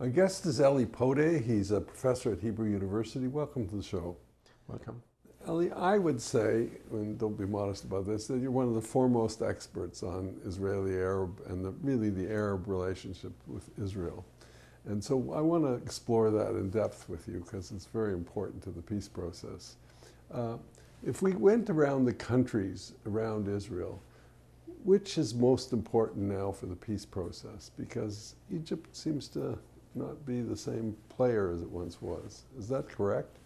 Our guest is Elie Podeh. He's a professor at Hebrew University. Welcome to the show. Welcome. Elie, I would say, and don't be modest about this, that you're one of the foremost experts on Israeli-Arab and really the Arab relationship with Israel. And so I want to explore that in depth with you because it's very important to the peace process. If we went around the countries around Israel, which is most important now for the peace process? Because Egypt seems to not be the same player as it once was. Is that correct?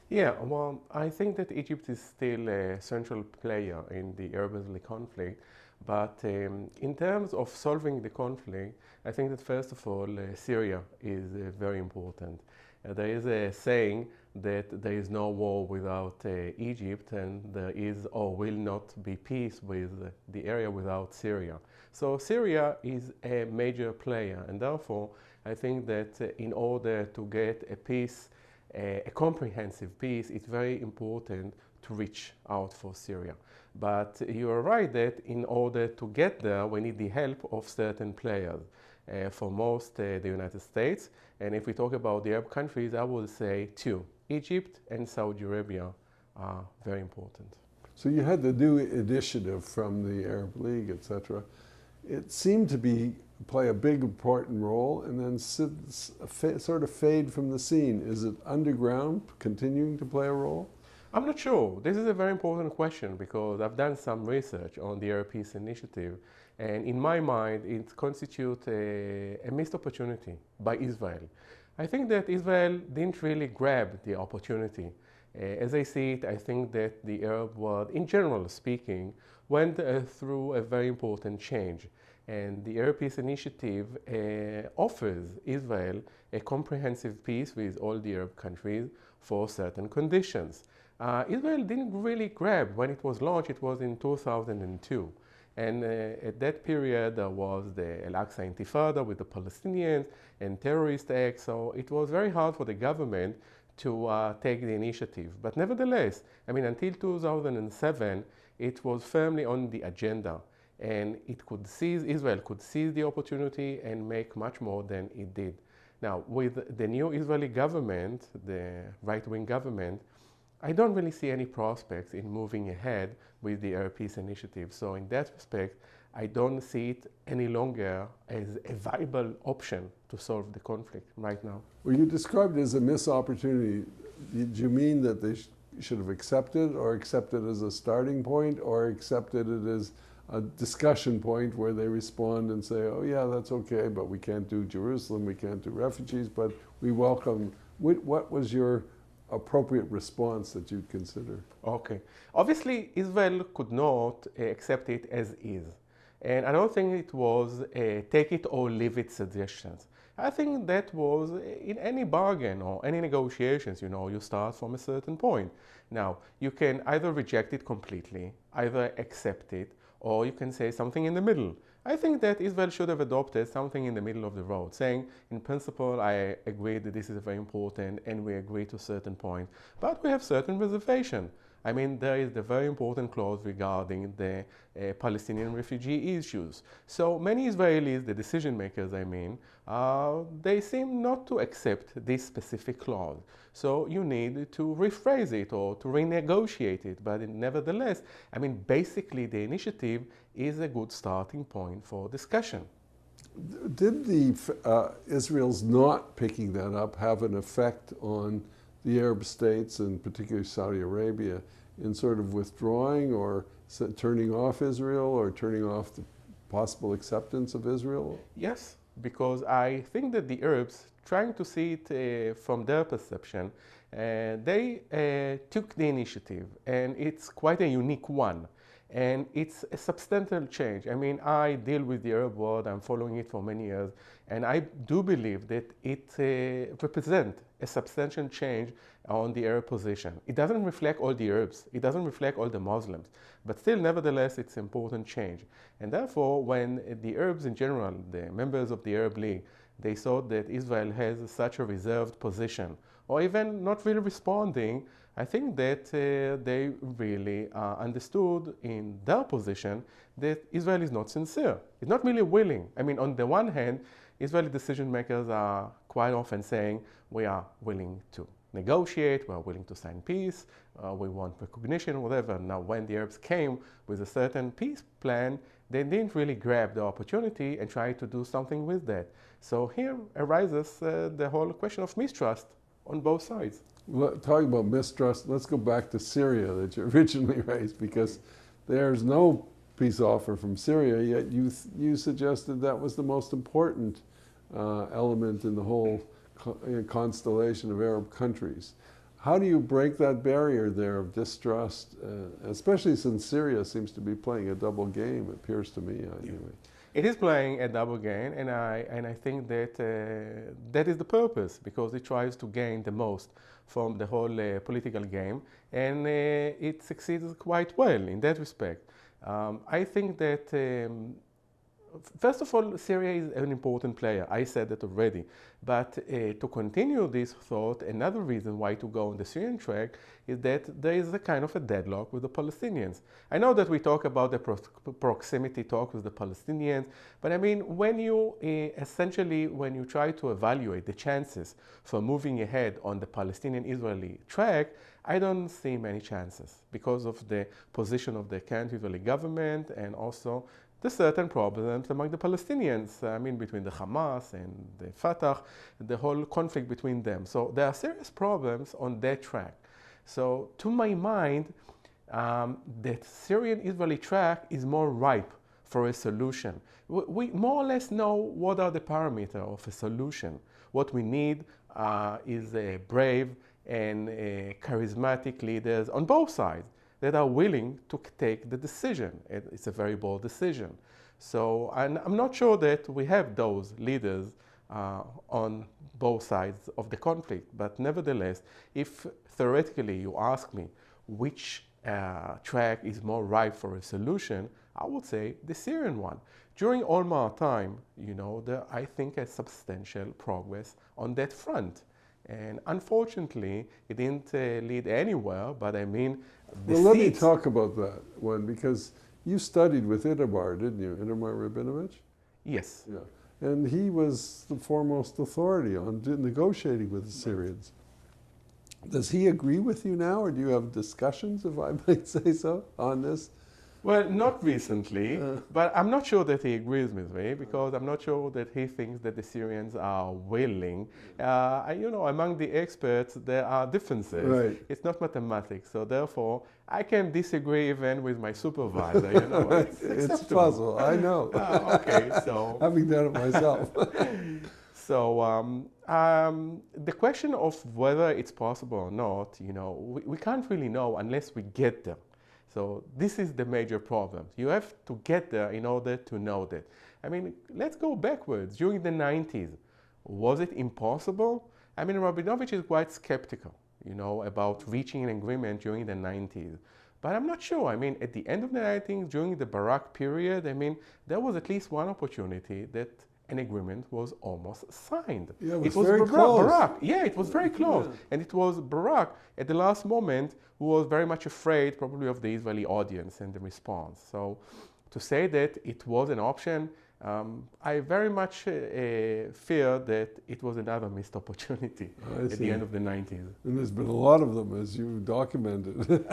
Yeah, well, I think that Egypt is still a central player in the Arab-Israeli conflict, but in terms of solving the conflict, I think that first of all, Syria is very important. There is a saying that there is no war without Egypt, and there is or will not be peace with the area without Syria. So Syria is a major player, and therefore I think that in order to get a peace, a comprehensive peace, it's very important to reach out for Syria. But you are right that in order to get there, we need the help of certain players. For most, the United States. And if we talk about the Arab countries, I would say two. Egypt and Saudi Arabia are very important. So you had the new initiative from the Arab League, etc. It seemed to play a big important role and then sort of fade from the scene. Is it underground, continuing to play a role? I'm not sure. This is a very important question because I've done some research on the Arab Peace Initiative, and in my mind it constitutes a missed opportunity by Israel. I think that Israel didn't really grab the opportunity. As I see it, I think that the Arab world, in general speaking, went through a very important change. And the Arab Peace Initiative offers Israel a comprehensive peace with all the Arab countries for certain conditions. Israel didn't really grab when it was launched. It was in 2002. And at that period, there was the Al-Aqsa Intifada with the Palestinians and terrorist acts. So it was very hard for the government to take the initiative. But nevertheless, I mean, until 2007, it was firmly on the agenda. And Israel could seize the opportunity and make much more than it did. Now, with the new Israeli government, the right-wing government, I don't really see any prospects in moving ahead with the Arab Peace Initiative. So in that respect, I don't see it any longer as a viable option to solve the conflict right now. Well, you described it as a missed opportunity. Did you mean that they should have accepted or accepted as a starting point or accepted it as a discussion point where they respond and say, oh yeah, that's okay, but we can't do Jerusalem, we can't do refugees, but we welcome. What was your appropriate response that you'd consider? Okay. Obviously, Israel could not accept it as is. And I don't think it was take it or leave it suggestions. I think that was in any bargain or any negotiations, you start from a certain point. Now, you can either reject it completely, either accept it, or you can say something in the middle. I think that Israel should have adopted something in the middle of the road, saying, in principle, I agree that this is very important and we agree to a certain point, but we have certain reservation. I mean, there is the very important clause regarding the Palestinian refugee issues. So many Israelis, the decision makers, they seem not to accept this specific clause. So you need to rephrase it or to renegotiate it. But nevertheless, I mean, basically the initiative is a good starting point for discussion. Did Israel's not picking that up have an effect on the Arab states, and particularly Saudi Arabia, in sort of withdrawing or turning off Israel or turning off the possible acceptance of Israel? Yes, because I think that the Arabs, trying to see it from their perception, they took the initiative, and it's quite a unique one. And it's a substantial change. I mean, I deal with the Arab world, I'm following it for many years, and I do believe that it represents a substantial change on the Arab position. It doesn't reflect all the Arabs, it doesn't reflect all the Muslims, but still, nevertheless, it's an important change. And therefore, when the Arabs in general, the members of the Arab League, they saw that Israel has such a reserved position, or even not really responding, I think that they really understood in their position that Israel is not sincere. It's not really willing. I mean, on the one hand, Israeli decision makers are quite often saying, we are willing to negotiate, we are willing to sign peace, we want recognition, whatever. Now, when the Arabs came with a certain peace plan, they didn't really grab the opportunity and try to do something with that. So here arises the whole question of mistrust on both sides. Talking about mistrust, let's go back to Syria that you originally raised, because there's no peace offer from Syria, yet you suggested that was the most important element in the whole constellation of Arab countries. How do you break that barrier there of distrust, especially since Syria seems to be playing a double game, it appears to me anyway. It is playing a double game, and I think that that is the purpose, because it tries to gain the most from the whole political game, and it succeeds quite well in that respect. I think that first of all, Syria is an important player. I said that already. But to continue this thought, another reason why to go on the Syrian track is that there is a kind of a deadlock with the Palestinians. I know that we talk about the proximity talk with the Palestinians, but I mean, when you essentially, when you try to evaluate the chances for moving ahead on the Palestinian-Israeli track, I don't see many chances because of the position of the current Israeli government and also the certain problems among the Palestinians, I mean, between the Hamas and the Fatah, the whole conflict between them. So there are serious problems on that track. So to my mind, the Syrian-Israeli track is more ripe for a solution. We more or less know what are the parameters of a solution. What we need is a brave and charismatic leaders on both sides that are willing to take the decision. It's a very bold decision. So I'm not sure that we have those leaders on both sides of the conflict, but nevertheless, if theoretically you ask me which track is more ripe for a solution, I would say the Syrian one. During Olmar time, you know, I think a substantial progress on that front. And unfortunately, it didn't lead anywhere, but I mean, well, let me talk about that one, because you studied with Itamar, didn't you? Itamar Rabinovich? Yes. Yeah. And he was the foremost authority on negotiating with the Syrians. Does he agree with you now, or do you have discussions, if I might say so, on this? Well, not recently, but I'm not sure that he agrees with me, because I'm not sure that he thinks that the Syrians are willing. You know, among the experts, there are differences. Right. It's not mathematics, so therefore, I can disagree even with my supervisor, you know. It's puzzle, I know. Okay, so... Having done it myself. So the question of whether it's possible or not, you know, we can't really know unless we get there. So this is the major problem. You have to get there in order to know that. I mean, let's go backwards. During the 90s, was it impossible? I mean, Rabinovich is quite skeptical, you know, about reaching an agreement during the 90s. But I'm not sure. I mean, at the end of the 90s, during the Barak period, I mean, there was at least one opportunity that an agreement was almost signed. Yeah, it was very close. Barak. Yeah, it was very close. Yeah. And it was Barak at the last moment who was very much afraid probably of the Israeli audience and the response. So to say that it was an option, I very much fear that it was another missed opportunity at the end of the 90s. And there's been a lot of them, as you documented.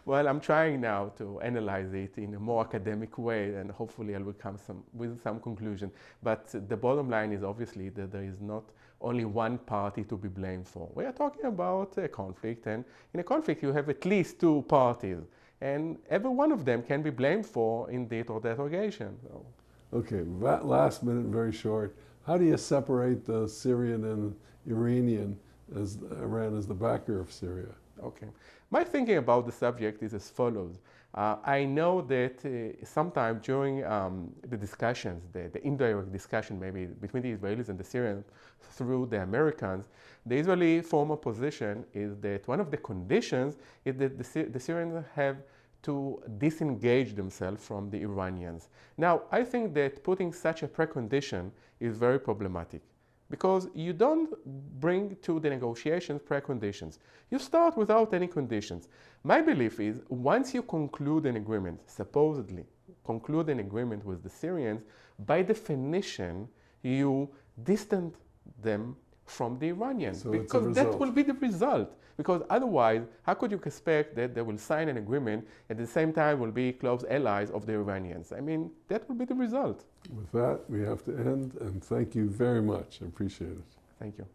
Well, I'm trying now to analyze it in a more academic way, and hopefully I'll come with some conclusion. But the bottom line is obviously that there is not only one party to be blamed for. We are talking about a conflict, and in a conflict you have at least two parties, and every one of them can be blamed for in that or that occasion. So. Okay, last minute, very short. How do you separate the Syrian and Iranian, as Iran is the backer of Syria? Okay. My thinking about the subject is as follows. I know that sometime during the discussions, the indirect discussion maybe between the Israelis and the Syrians through the Americans, the Israeli former position is that one of the conditions is that the Syrians have to disengage themselves from the Iranians. Now, I think that putting such a precondition is very problematic, because you don't bring to the negotiations preconditions. You start without any conditions. My belief is once you conclude an agreement, supposedly conclude an agreement with the Syrians, by definition, you distance them from the Iranians, So because that will be the result. Because otherwise, how could you expect that they will sign an agreement and at the same time will be close allies of the Iranians? I mean, that will be the result. With that, we have to end, and thank you very much. I appreciate it. Thank you.